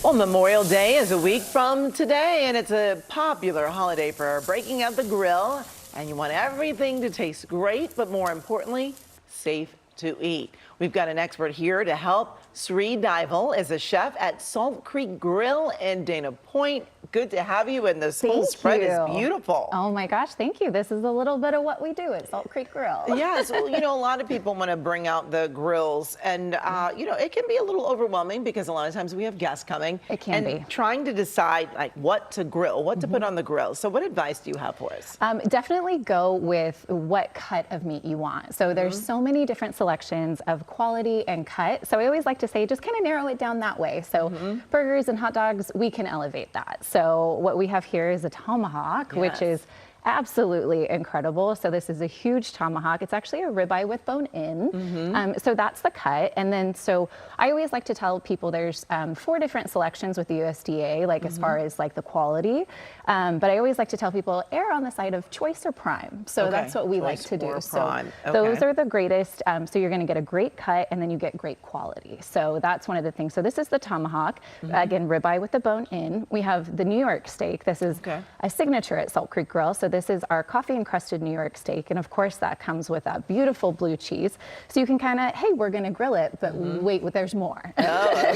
Well, Memorial Day is a week from today, and it's a popular holiday for breaking out the grill. And you want everything to taste great, but more importantly, safe to eat. We've got an expert here to help. Sri Dival is a chef at Salt Creek Grille in Dana Point. Good to have you, and this whole spread is beautiful. Oh my gosh, thank you. This is a little bit of what we do at Salt Creek Grille. Yes, well, you know, a lot of people want to bring out the grills, and you know, it can be a little overwhelming because a lot of times we have guests coming. It can be. Trying to decide like what to grill, what to put on the grill. So what advice do you have for us? Definitely go with what cut of meat you want. So there's so many different selections of quality and cut. So I always like to say, just kind of narrow it down that way. So burgers and hot dogs, we can elevate that. So what we have here is a tomahawk, which is absolutely incredible. So this is a huge tomahawk. It's actually a ribeye with bone in. So that's the cut. And then, so I always like to tell people there's 4 different selections with the USDA, like as far as like the quality. But I always like to tell people err on the side of choice or prime. So that's what we like to do. So those are the greatest. So you're going to get a great cut, and then you get great quality. So that's one of the things. So this is the tomahawk, again, ribeye with the bone in. We have the New York steak. This is a signature at Salt Creek Grille. So this is our coffee encrusted New York steak. And of course that comes with that beautiful blue cheese. So you can kind of, hey, we're going to grill it, but wait, there's more. Oh,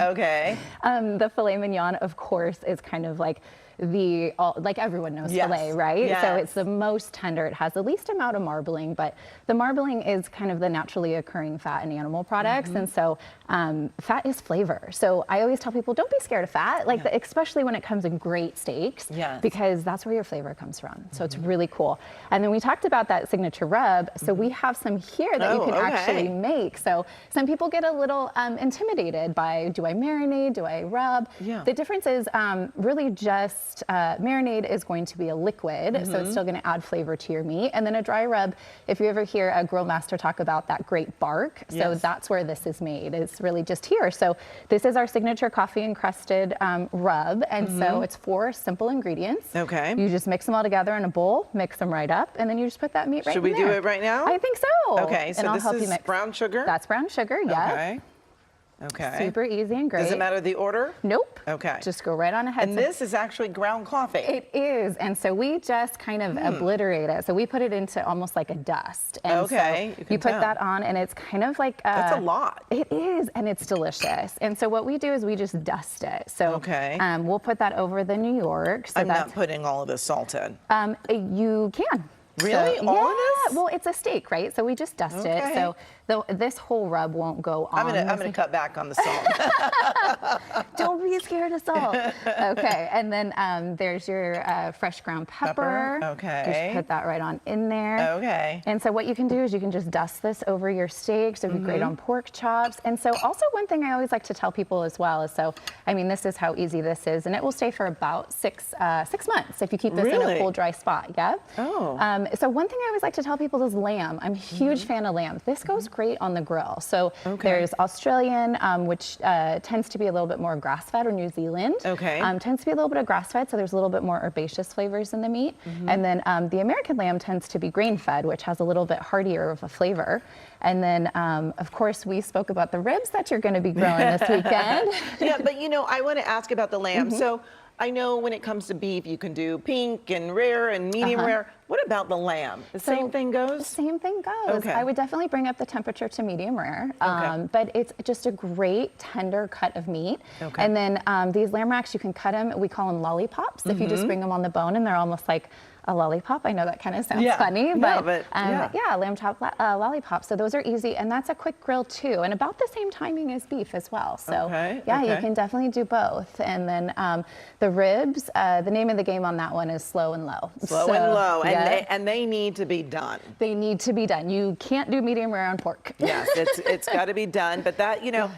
okay. The filet mignon, of course, is kind of like like everyone knows filet, right? So it's the most tender. It has the least amount of marbling, but the marbling is kind of the naturally occurring fat in animal products. And so fat is flavor. So I always tell people, don't be scared of fat, like especially when it comes in great steaks, because that's where your flavor comes from. So it's really cool. And then we talked about that signature rub. So we have some here that you can actually make. So some people get a little intimidated by, do I marinate? Do I rub? The difference is really just marinade is going to be a liquid, so it's still going to add flavor to your meat. And then a dry rub, if you ever hear a grill master talk about that great bark, so that's where this is made. It's really just here. So this is our signature coffee encrusted rub, and so it's 4 simple ingredients. You just mix them all together in a bowl, mix them right up, and then you just put that meat right in there. Should we do it right now? I think so. Okay, so and this is brown sugar? That's brown sugar, Okay. Super easy and great. Does it matter the order? Nope. Okay. Just go right on ahead. And this is actually ground coffee. It is. And so we just kind of obliterate it. So we put it into almost like a dust. And so you put that on, and it's kind of like that's a lot. It is, and it's delicious. And so what we do is we just dust it. So we'll put that over the New York. So I'm not putting all of this salt in. You can. Really? So, all of this? Well, it's a steak, right? So we just dust it. So this whole rub won't go on. I'm gonna cut back on the salt. Don't be scared of salt. Okay, and then there's your fresh ground pepper. Just put that right on in there. And so what you can do is you can just dust this over your steak. So it'd be great on pork chops. And so also one thing I always like to tell people as well is, so I mean, this is how easy this is, and it will stay for about 6 months if you keep this in a cool, dry spot. So one thing I always like to tell people is lamb. I'm a huge fan of lamb. This goes great on the grill. So there's Australian, which tends to be a little bit more grass-fed, or New Zealand. Tends to be a little bit of grass-fed, so there's a little bit more herbaceous flavors in the meat. And then the American lamb tends to be grain-fed, which has a little bit heartier of a flavor. And then, of course, we spoke about the ribs that you're going to be grilling this weekend. But you know, I want to ask about the lamb. So I know when it comes to beef, you can do pink and rare and medium rare. What about the lamb? The same thing goes? The same thing goes. I would definitely bring up the temperature to medium rare. But it's just a great tender cut of meat. And then these lamb racks, you can cut them. We call them lollipops. If you just bring them on the bone, and they're almost like a lollipop. I know that kind of sounds funny, but lamb chop lollipop. So those are easy, and that's a quick grill too, and about the same timing as beef as well. So you can definitely do both. And then the ribs, the name of the game on that one is slow and low. Slow and low, and they need to be done. They need to be done. You can't do medium rare on pork. Yes, it's got to be done. But that, you know,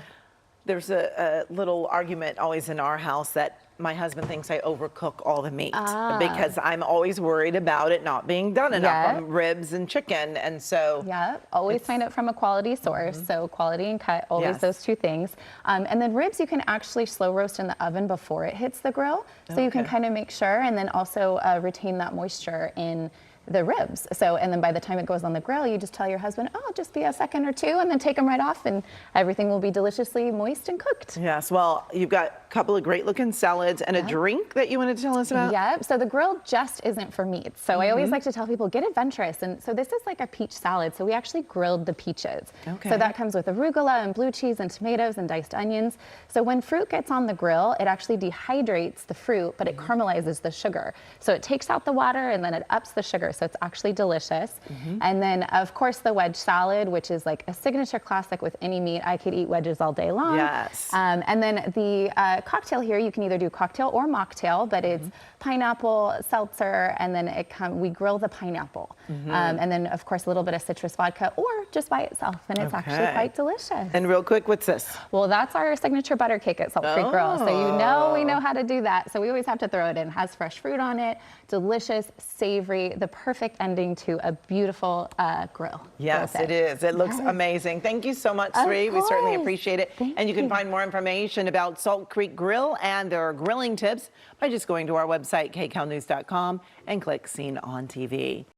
there's a little argument always in our house that my husband thinks I overcook all the meat because I'm always worried about it not being done enough on ribs and chicken. And so always find it from a quality source. So quality and cut, always those 2 things. And then ribs you can actually slow roast in the oven before it hits the grill. So you can kind of make sure, and then also retain that moisture in the ribs. So, and then by the time it goes on the grill, you just tell your husband, oh, just be a second or two, and then take them right off, and everything will be deliciously moist and cooked. Yes, well, you've got a couple of great looking salads and a drink that you wanted to tell us about. Yep, so the grill just isn't for meat. So I always like to tell people, get adventurous. And so this is like a peach salad. So we actually grilled the peaches. Okay. So that comes with arugula and blue cheese and tomatoes and diced onions. So when fruit gets on the grill, it actually dehydrates the fruit, but it caramelizes the sugar. So it takes out the water and then it ups the sugar. So it's actually delicious. And then of course the wedge salad, which is like a signature classic with any meat. I could eat wedges all day long. Yes. And then the cocktail here, you can either do cocktail or mocktail, but it's pineapple, seltzer, and then we grill the pineapple. And then of course a little bit of citrus vodka or just by itself, and it's actually quite delicious. And real quick, what's this? Well, that's our signature butter cake at Salt Creek Grill. So we know how to do that. So we always have to throw it in. It has fresh fruit on it, delicious, savory, the perfect ending to a beautiful grill. Yes, it is. It looks amazing. Thank you so much, Sri. We certainly appreciate it. And you can find more information about Salt Creek Grill and their grilling tips by just going to our website, kcalnews.com, and click Seen on TV.